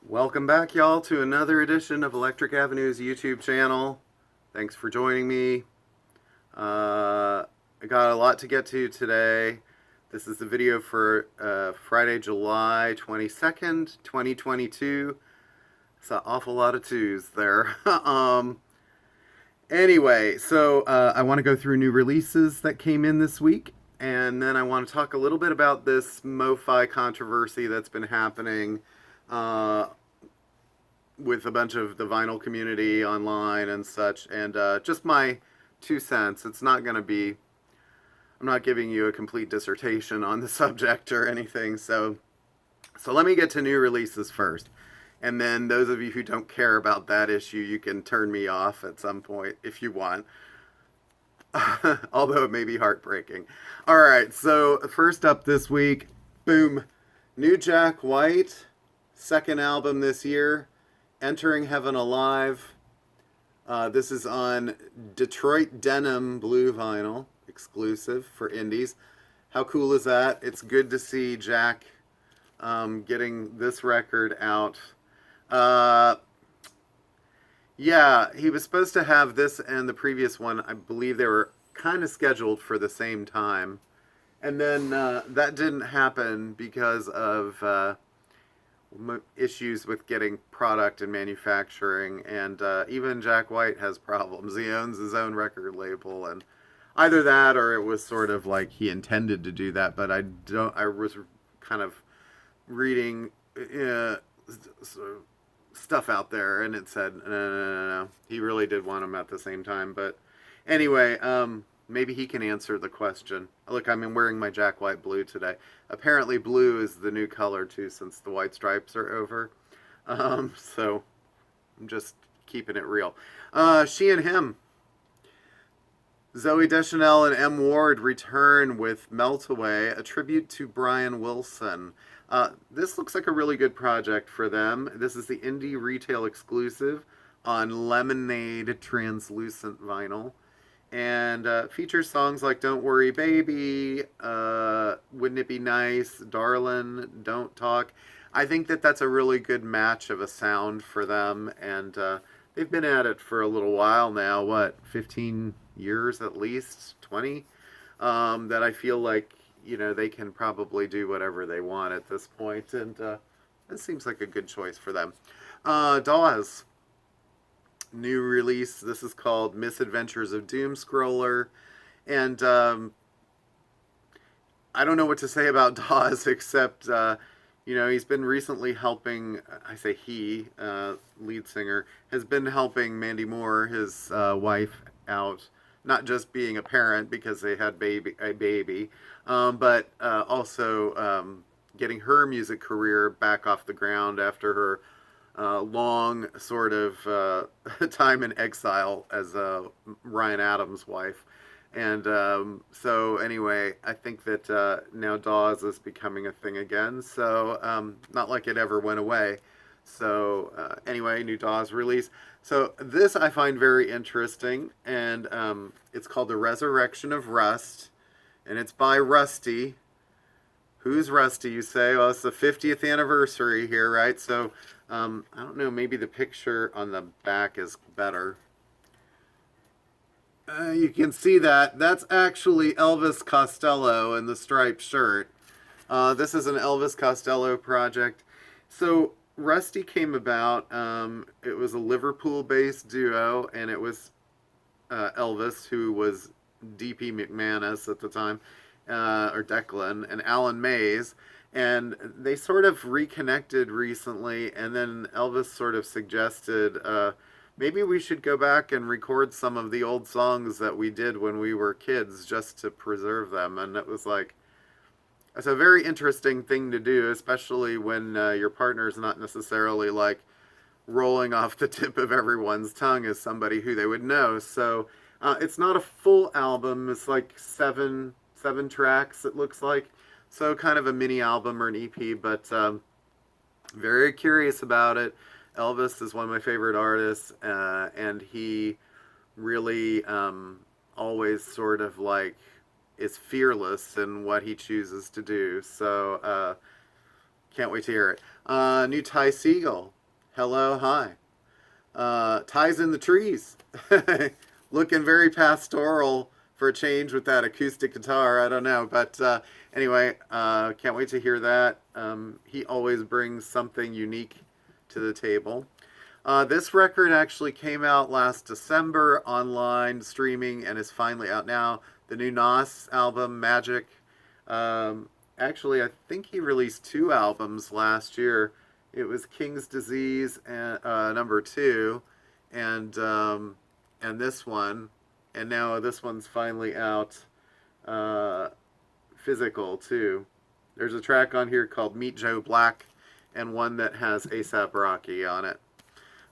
Welcome back, y'all, to another edition of Electric Avenue's YouTube channel. Thanks for joining me. I got a lot to get to today. This is the video for Friday, July 22nd, 2022. It's an awful lot of twos there. Anyway, so I want to go through new releases that came in this week, and then I want to talk a little bit about this Mo-Fi controversy that's been happening with a bunch of the vinyl community online and such, and just my 2 cents. It's not going to be, I'm not giving you a complete dissertation on the subject or anything, so let me get to new releases first. And then those of you who don't care about that issue, you can turn me off at some point if you want. Although it may be heartbreaking. Alright, so first up this week, boom, new Jack White, second album this year, Entering Heaven Alive. This is on Detroit Denim Blue Vinyl, exclusive for indies. How cool is that? It's good to see Jack getting this record out. Yeah, he was supposed to have this and the previous one. I believe they were kind of scheduled for the same time. And then that didn't happen because of issues with getting product and manufacturing, and even Jack White has problems. He owns his own record label, and either that or it was sort of like he intended to do that, but I was kind of reading stuff out there, and it said no, he really did want them at the same time. But anyway, maybe he can answer the question. Look, I'm wearing my Jack White blue today. Apparently blue is the new color too, since the white stripes are over. So I'm just keeping it real. She and Him. Zoe Deschanel and M. Ward return with Melt Away, a tribute to Brian Wilson. This looks like a really good project for them. This is the indie retail exclusive on Lemonade translucent vinyl. And features songs like Don't Worry Baby, Wouldn't It Be Nice, Darlin', Don't Talk. I think that that's a really good match of a sound for them, and they've been at it for a little while now, 15 years at least, 20, that I feel like, they can probably do whatever they want at this point, and it seems like a good choice for them. Dawes. New release. This is called Misadventures of Doom Scroller, and I don't know what to say about Dawes except he's been recently helping. I say he, lead singer, has been helping Mandy Moore, his wife, out. Not just being a parent because they had a baby, but also getting her music career back off the ground after her long sort of time in exile as Ryan Adams' wife. And so anyway, I think that now Dawes is becoming a thing again. So not like it ever went away. So anyway, new Dawes release. So this I find very interesting, and it's called The Resurrection of Rust, and it's by Rusty. Who's Rusty, you say? Well, it's the 50th anniversary here, right? So, I don't know, maybe the picture on the back is better. You can see that. That's actually Elvis Costello in the striped shirt. This is an Elvis Costello project. So, Rusty came about, it was a Liverpool-based duo, and it was Elvis, who was D.P. McManus at the time, or Declan, and Alan Mays, and they sort of reconnected recently, and then Elvis sort of suggested maybe we should go back and record some of the old songs that we did when we were kids just to preserve them. And it was like, it's a very interesting thing to do, especially when your partner's not necessarily like rolling off the tip of everyone's tongue as somebody who they would know. So it's not a full album. It's like seven tracks, it looks like. So kind of a mini album or an EP, but very curious about it. Elvis is one of my favorite artists, and he really always sort of like is fearless in what he chooses to do. So can't wait to hear it. New Ty Segall. Hello, hi. Ties in the trees. Looking very pastoral for a change with that acoustic guitar. I don't know. But anyway, can't wait to hear that. He always brings something unique to the table. This record actually came out last December online streaming and is finally out now. The new Nas album, Magic. Actually, I think he released two albums last year. It was King's Disease and number two, and this one, and now this one's finally out, uh, physical too. There's a track on here called Meet Joe Black, and one that has ASAP Rocky on it.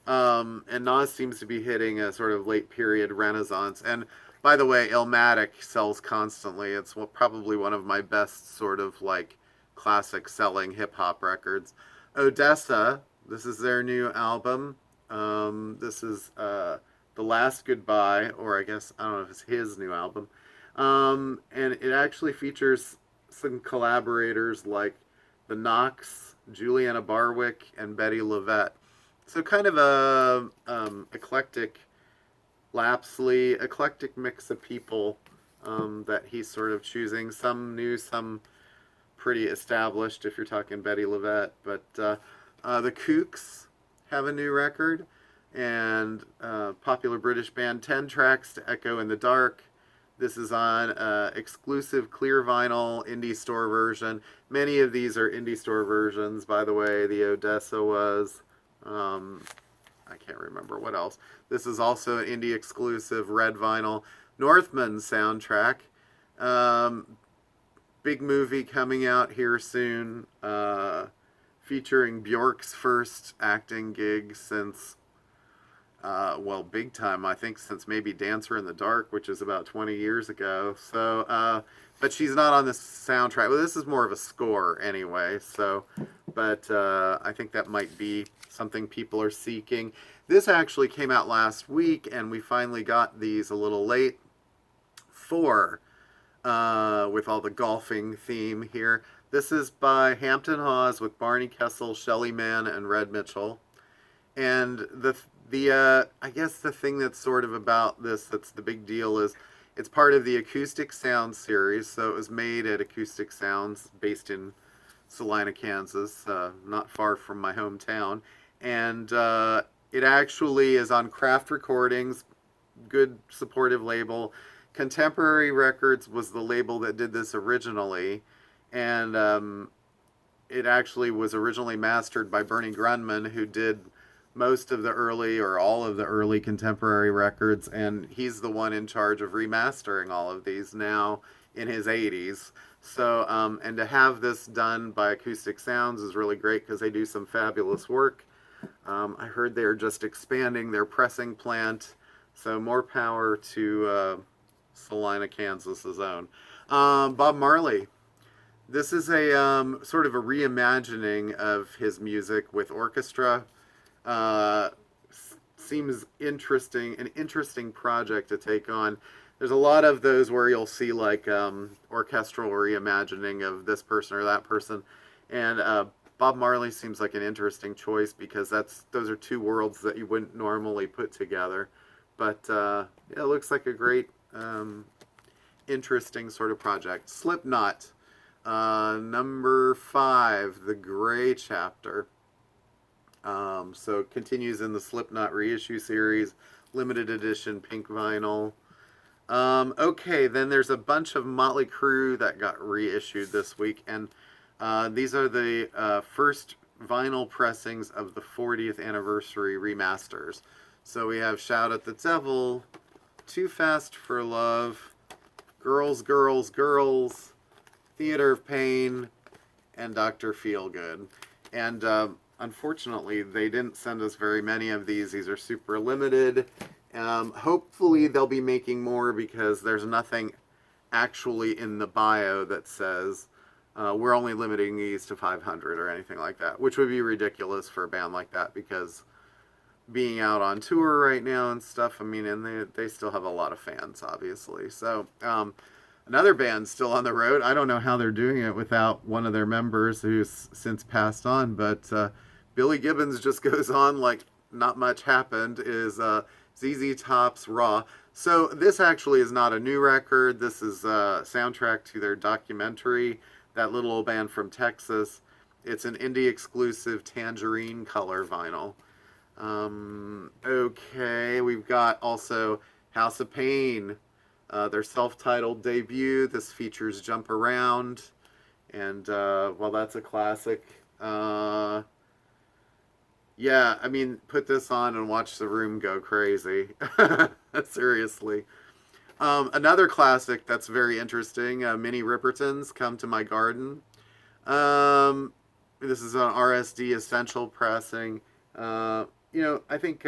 And Nas seems to be hitting a sort of late period renaissance. And by the way, Illmatic sells constantly. It's probably one of my best sort of like classic selling hip hop records. Odessa, this is their new album. This is The Last Goodbye, or I guess, I don't know if it's his new album. And it actually features some collaborators like the Knox, Juliana Barwick, and Betty Lavette. So kind of a eclectic mix of people that he's sort of choosing. Some new, some pretty established, if you're talking Betty Lavette. But the Kooks have a new record, and popular British band 10 Tracks to Echo in the Dark. This is on exclusive clear vinyl indie store version. Many of these are indie store versions, by the way. The Odessa was. I can't remember what else. This is also an indie exclusive red vinyl. Northman soundtrack. Big movie coming out here soon, featuring Bjork's first acting gig since, big time, I think, since maybe Dancer in the Dark, which is about 20 years ago. So, but she's not on this soundtrack. Well, this is more of a score anyway, so, but I think that might be something people are seeking. This actually came out last week, and we finally got these a little late for, with all the golfing theme here. This is by Hampton Hawes with Barney Kessel, Shelley Mann, and Red Mitchell. And I guess the thing that's sort of about this, that's the big deal, is it's part of the Acoustic Sounds series. So it was made at Acoustic Sounds, based in Salina, Kansas, not far from my hometown. And it actually is on Craft Recordings, good supportive label. Contemporary Records was the label that did this originally, and it actually was originally mastered by Bernie Grunman, who did most of the early, or all of the early Contemporary Records, and he's the one in charge of remastering all of these now in his 80s. So, and to have this done by Acoustic Sounds is really great because they do some fabulous work. I heard they're just expanding their pressing plant, so more power to Salina, Kansas' own. Bob Marley. This is a sort of a reimagining of his music with orchestra. Seems interesting, an interesting project to take on. There's a lot of those where you'll see like orchestral reimagining of this person or that person, and Bob Marley seems like an interesting choice because those are two worlds that you wouldn't normally put together. But yeah, it looks like a great, interesting sort of project. Slipknot, number 5, The Gray Chapter. So it continues in the Slipknot reissue series, limited edition pink vinyl. Okay, then there's a bunch of Motley Crew that got reissued this week, and these are the first vinyl pressings of the 40th Anniversary Remasters. So we have Shout at the Devil, Too Fast for Love, Girls, Girls, Girls, Theater of Pain, and Dr. Feelgood. And unfortunately, they didn't send us very many of these. These are super limited. Hopefully they'll be making more because there's nothing actually in the bio that says we're only limiting these to 500 or anything like that, which would be ridiculous for a band like that because being out on tour right now and stuff, I mean, and they still have a lot of fans, obviously. So another band still on the road. I don't know how they're doing it without one of their members who's since passed on, but Billy Gibbons just goes on like not much happened, is ZZ Top's Raw. So this actually is not a new record. This is a soundtrack to their documentary, That Little Old Band from Texas. It's an indie exclusive tangerine color vinyl. Okay, we've got also House of Pain, their self-titled debut. This features Jump Around, and well, that's a classic. Yeah, I mean, put this on and watch the room go crazy. Seriously. Another classic that's very interesting, Minnie Riperton's Come to My Garden. This is an RSD Essential pressing. I think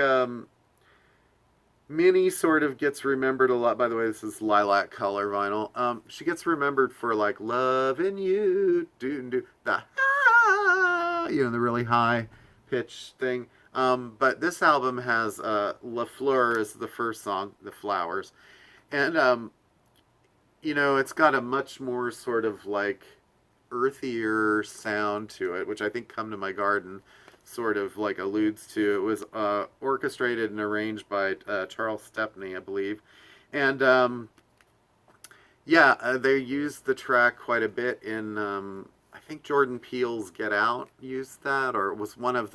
Minnie sort of gets remembered a lot. By the way, this is lilac color vinyl. She gets remembered for like "Loving You," do the the really high pitch thing. But this album has "La Fleur" is the first song, "The Flowers," and it's got a much more sort of like earthier sound to it, which I think "Come to My Garden" sort of like alludes to. It was orchestrated and arranged by Charles Stepney, I believe, and they used the track quite a bit in. I think Jordan Peele's Get Out used that, or it was one of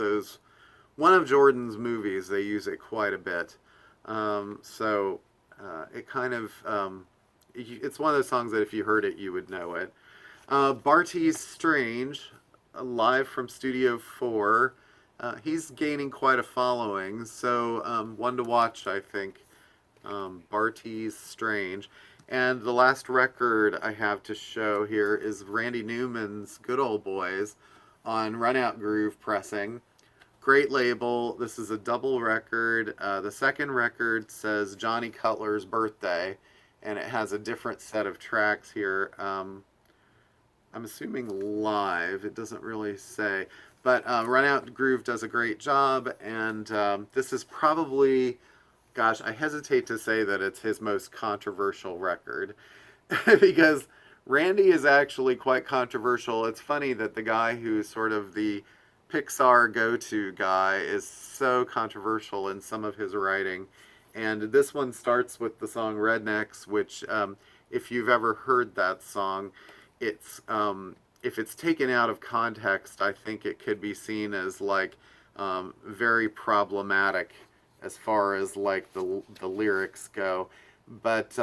Jordan's movies. They use it quite a bit, so it kind of it's one of those songs that if you heard it, you would know it. Barty's Strange, live from Studio 4. He's gaining quite a following, so one to watch, I think. Barty's Strange. And the last record I have to show here is Randy Newman's Good Old Boys on Run Out Groove pressing. Great label. This is a double record. The second record says Johnny Cutler's Birthday, and it has a different set of tracks here. I'm assuming live. It doesn't really say. But Run Out Groove does a great job, and this is probably, gosh, I hesitate to say that it's his most controversial record, because Randy is actually quite controversial. It's funny that the guy who's sort of the Pixar go-to guy is so controversial in some of his writing. And this one starts with the song Rednecks, which, if you've ever heard that song, it's if it's taken out of context, I think it could be seen as like very problematic as far as like the lyrics go. But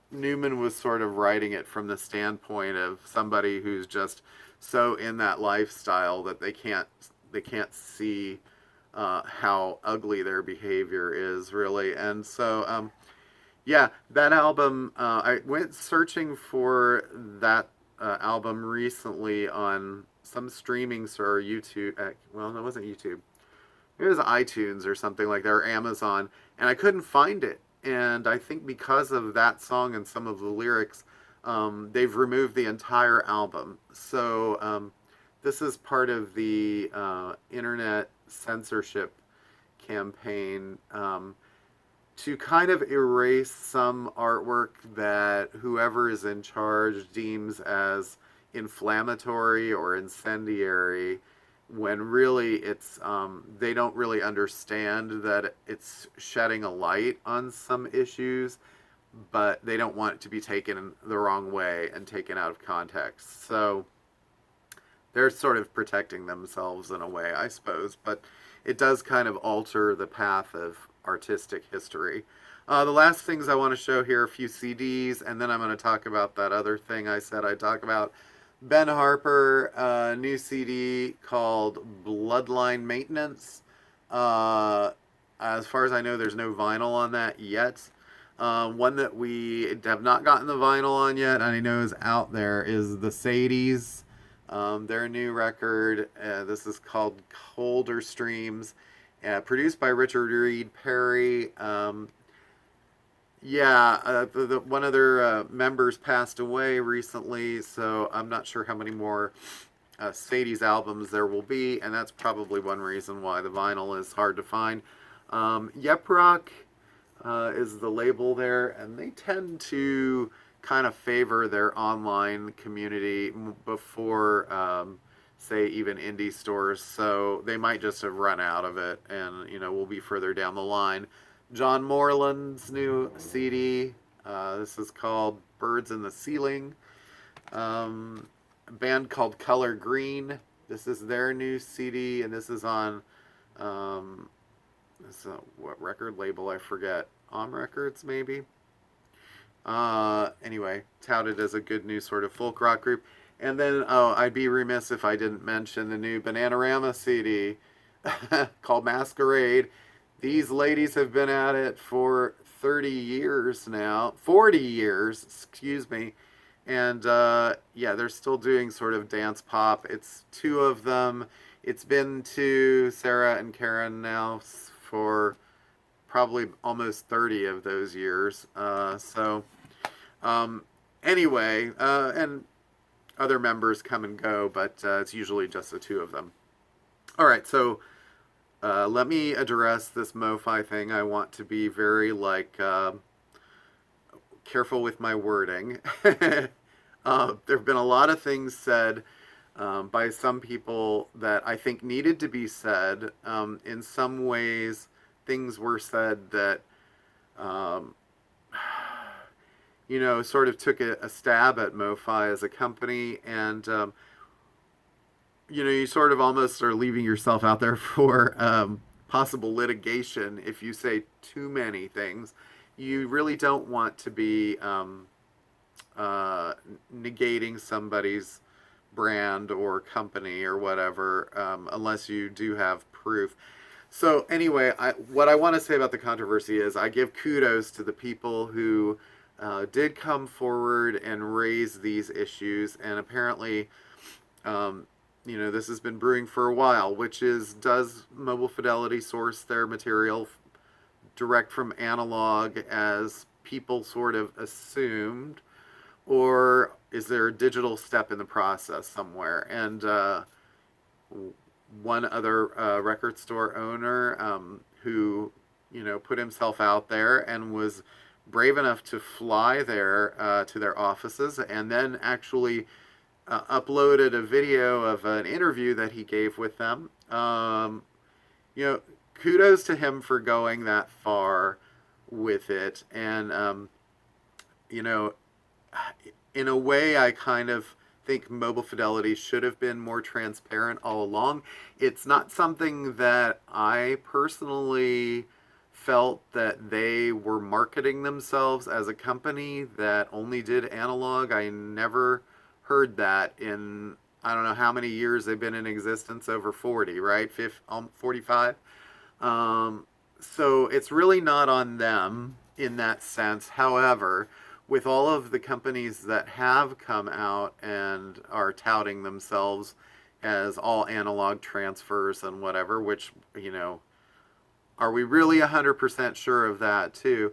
Newman was sort of writing it from the standpoint of somebody who's just so in that lifestyle that they can't see how ugly their behavior is, really. And so that album, I went searching for that album recently on some streaming or YouTube. Well, no, it wasn't YouTube. It was iTunes or something like that, or Amazon, and I couldn't find it. And I think because of that song and some of the lyrics, they've removed the entire album. So this is part of the internet censorship campaign to kind of erase some artwork that whoever is in charge deems as inflammatory or incendiary, when really it's they don't really understand that it's shedding a light on some issues, but they don't want it to be taken the wrong way and taken out of context. So they're sort of protecting themselves in a way, I suppose, but it does kind of alter the path of artistic history. The last things I want to show here are a few CDs, and then I'm going to talk about that other thing I said I'd talk about. Ben Harper, a new CD called Bloodline Maintenance. As far as I know, there's no vinyl on that yet. One that we have not gotten the vinyl on yet, and I know is out there, is the Sadies. Their new record. This is called Colder Streams. Produced by Richard Reed Perry. One of their members passed away recently, so I'm not sure how many more Sadie's albums there will be, and that's probably one reason why the vinyl is hard to find. Yep Rock is the label there, and they tend to kind of favor their online community before say, even indie stores. So they might just have run out of it, and we'll be further down the line. John Moreland's new CD. This is called Birds in the Ceiling. A band called Color Green. This is their new CD, and this is on what record label? I forget. Records, maybe. Anyway, touted as a good new sort of folk rock group. And then, I'd be remiss if I didn't mention the new Bananarama CD called Masquerade. These ladies have been at it for 30 years now. 40 years, excuse me. And, yeah, they're still doing sort of dance pop. It's two of them. It's been to Sarah and Karen now for probably almost 30 of those years. Anyway, and other members come and go, but it's usually just the two of them. All right, so let me address this MoFi thing. I want to be very, careful with my wording. There have been a lot of things said by some people that I think needed to be said. In some ways, things were said that, sort of took a stab at MoFi as a company, and, you sort of almost are leaving yourself out there for possible litigation if you say too many things. You really don't want to be negating somebody's brand or company or whatever, unless you do have proof. So anyway, what I want to say about the controversy is I give kudos to the people who did come forward and raise these issues, and apparently, this has been brewing for a while, which is, does Mobile Fidelity source their material direct from analog as people sort of assumed, or is there a digital step in the process somewhere? And one other record store owner who, put himself out there and was brave enough to fly there to their offices, and then actually uploaded a video of an interview that he gave with them. Kudos to him for going that far with it. And, in a way, I kind of think Mobile Fidelity should have been more transparent all along. It's not something that I personally felt that they were marketing themselves as a company that only did analog. I never heard that in, I don't know how many years they've been in existence, over 40, right? 45. So it's really not on them in that sense. However, with all of the companies that have come out and are touting themselves as all analog transfers and whatever, which, are we really 100% sure of that too?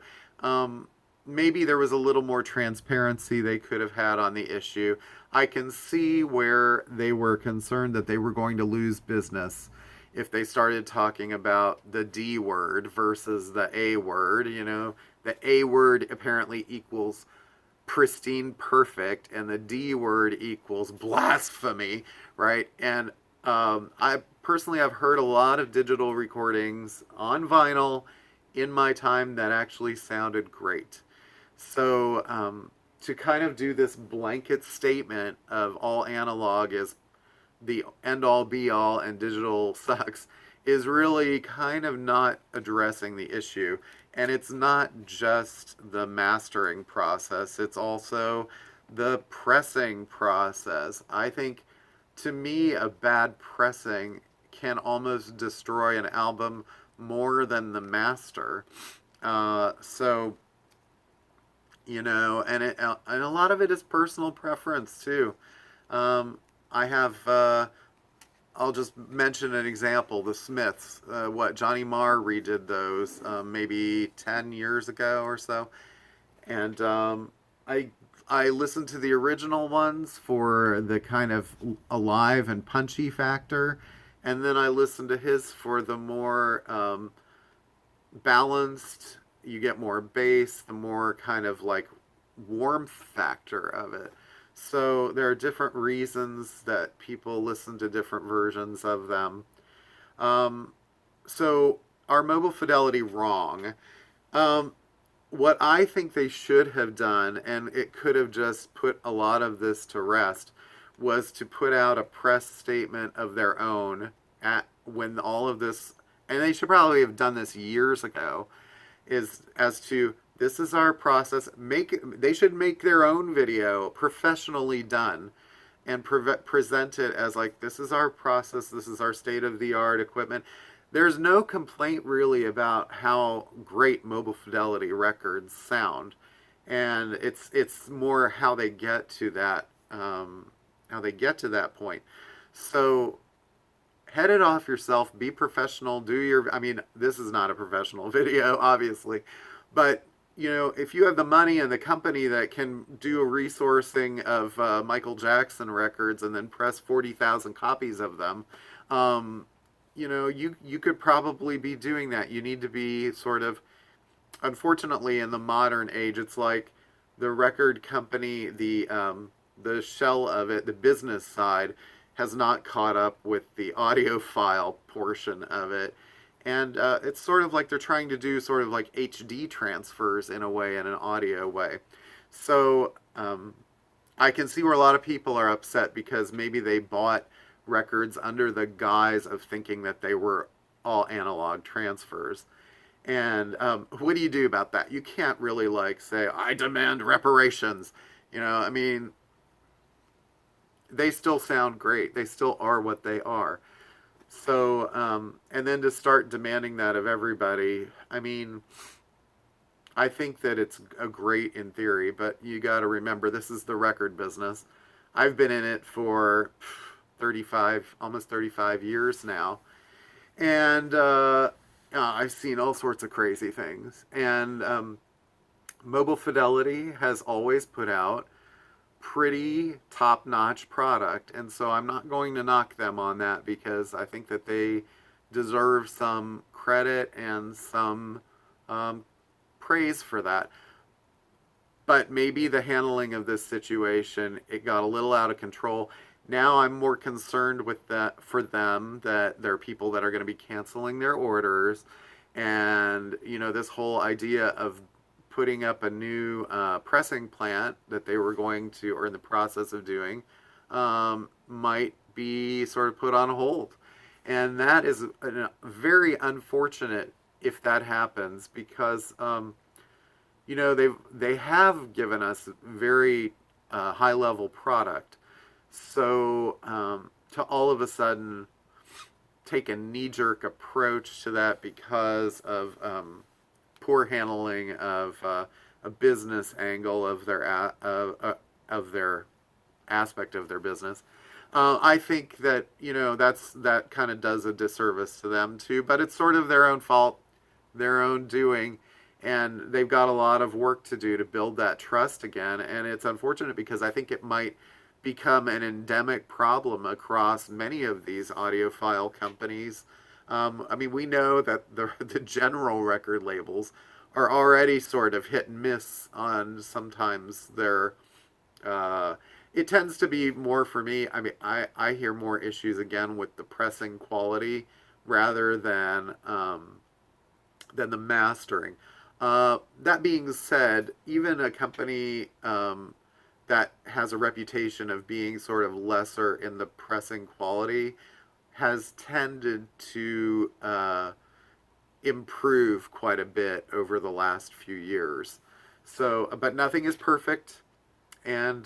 Maybe there was a little more transparency they could have had on the issue. I can see where they were concerned that they were going to lose business if they started talking about the D word versus the A word. The A word apparently equals pristine perfect, and the D word equals blasphemy, right? And I personally have heard a lot of digital recordings on vinyl in my time that actually sounded great. So to kind of do this blanket statement of all analog is the end-all be-all and digital sucks is really kind of not addressing the issue. And it's not just the mastering process, it's also the pressing process. I think, to me, a bad pressing can almost destroy an album more than the master. And a lot of it is personal preference too. I have, I'll just mention an example, the Smiths. Johnny Marr redid those maybe 10 years ago or so. And I listened to the original ones for the kind of alive and punchy factor. And then I listened to his for the more balanced, you get more bass, the more kind of like warmth factor of it. So there are different reasons that people listen to different versions of them. Um, so are Mobile Fidelity wrong? Um, what I think they should have done, and it could have just put a lot of this to rest, was to put out a press statement of their own at when all of this, and they should probably have done this years ago, is as to this is our process. They should make their own video professionally done and present it as like this is our process, this is our state of the art equipment. There's no complaint really about how great Mobile Fidelity records sound, and it's more how they get to that point. So head it off yourself, be professional, do your, I mean, this is not a professional video, obviously, but you know, if you have the money and the company that can do a resourcing of Michael Jackson records and then press 40,000 copies of them, you know, you could probably be doing that. You need to be sort of, unfortunately, in the modern age, it's like the record company, the shell of it, the business side, has not caught up with the audiophile portion of it. And it's sort of like they're trying to do sort of like HD transfers in a way, in an audio way. So I can see where a lot of people are upset because maybe they bought records under the guise of thinking that they were all analog transfers. And what do you do about that? You can't really like say, I demand reparations. You know, I mean, they still sound great. They still are what they are. So, and then to start demanding that of everybody, I mean, I think that it's a great in theory, but you got to remember this is the record business. I've been in it for 35, almost 35 years now. And I've seen all sorts of crazy things. And Mobile Fidelity has always put out pretty top-notch product, and so I'm not going to knock them on that because I think that they deserve some credit and some praise for that. But maybe the handling of this situation, it got a little out of control. Now I'm more concerned with that for them, that there are people that are going to be canceling their orders, and you know, this whole idea of putting up a new pressing plant that they were going to, or in the process of doing, might be sort of put on hold. And that is very unfortunate if that happens because, you know, they have given us very high level product. So to all of a sudden take a knee-jerk approach to that because of poor handling of a business angle of their aspect of their business. I think that, you know, that kind of does a disservice to them too, but it's sort of their own fault, their own doing, and they've got a lot of work to do to build that trust again. And it's unfortunate because I think it might become an endemic problem across many of these audiophile companies. I mean, we know that the general record labels are already sort of hit and miss on sometimes their. It tends to be more for me. I mean, I hear more issues again with the pressing quality rather than the mastering. That being said, even a company that has a reputation of being sort of lesser in the pressing quality has tended to improve quite a bit over the last few years. So, but nothing is perfect. And,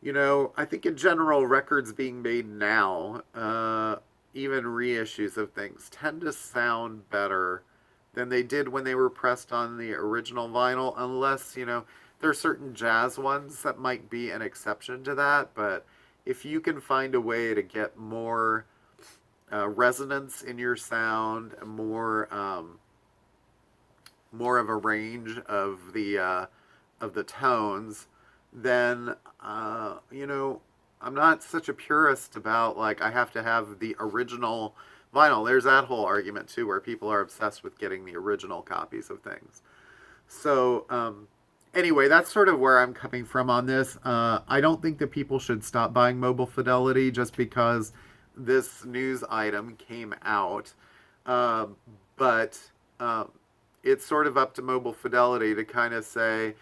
you know, I think in general, records being made now, even reissues of things, tend to sound better than they did when they were pressed on the original vinyl, unless, you know, there are certain jazz ones that might be an exception to that, but if you can find a way to get more resonance in your sound, more more of a range of the tones, then you know, I'm not such a purist about like I have to have the original vinyl. There's that whole argument too, where people are obsessed with getting the original copies of things. So Anyway, that's sort of where I'm coming from on this. I don't think that people should stop buying Mobile Fidelity just because this news item came out. Uh, but it's sort of up to Mobile Fidelity to kind of say,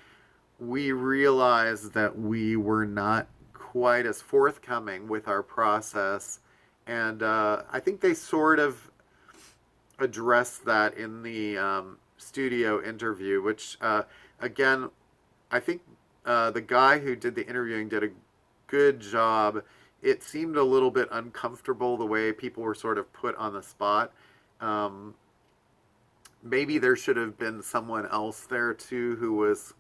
we realize that we were not quite as forthcoming with our process. And I think they sort of addressed that in the studio interview, which, again, I think the guy who did the interviewing did a good job. It seemed a little bit uncomfortable the way people were sort of put on the spot. Um, Maybe there should have been someone else there too who was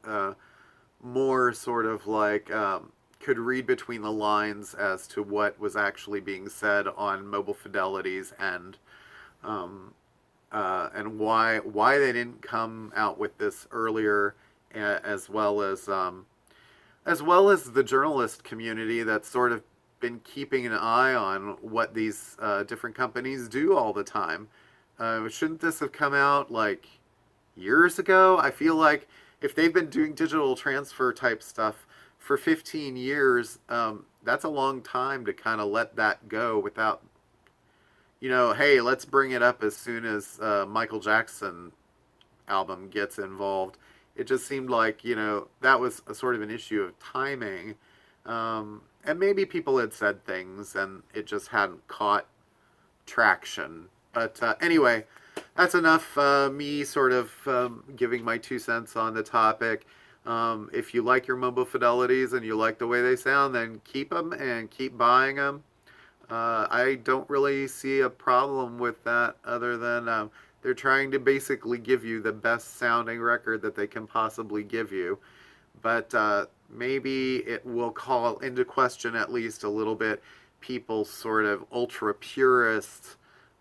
more sort of like could read between the lines as to what was actually being said on Mobile Fidelity's end, um, and why they didn't come out with this earlier, as well as the journalist community that's sort of been keeping an eye on what these different companies do all the time. Shouldn't this have come out like years ago? I feel like if they've been doing digital transfer type stuff for 15 years, that's a long time to kind of let that go without, hey, let's bring it up as soon as Michael Jackson album gets involved. It just seemed like, that was a sort of an issue of timing. And maybe people had said things and it just hadn't caught traction. But anyway, that's enough me sort of giving my 2 cents on the topic. If you like your Mobile Fidelities and you like the way they sound, then keep them and keep buying them. I don't really see a problem with that other than they're trying to basically give you the best sounding record that they can possibly give you. But maybe it will call into question at least a little bit people's sort of ultra purist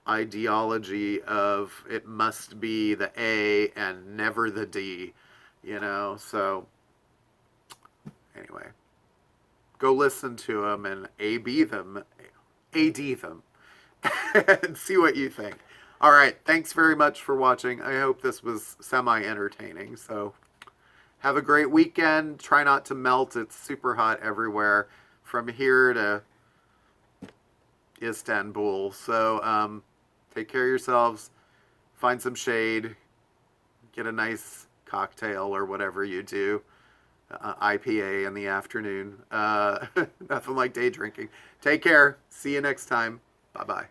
ideology of it must be the A and never the D, so anyway, go listen to them and AD them and see what you think. All right, thanks very much for watching. I hope this was semi-entertaining. So have a great weekend. Try not to melt. It's super hot everywhere from here to Istanbul. So take care of yourselves. Find some shade. Get a nice cocktail or whatever you do. IPA in the afternoon. Nothing like day drinking. Take care. See you next time. Bye-bye.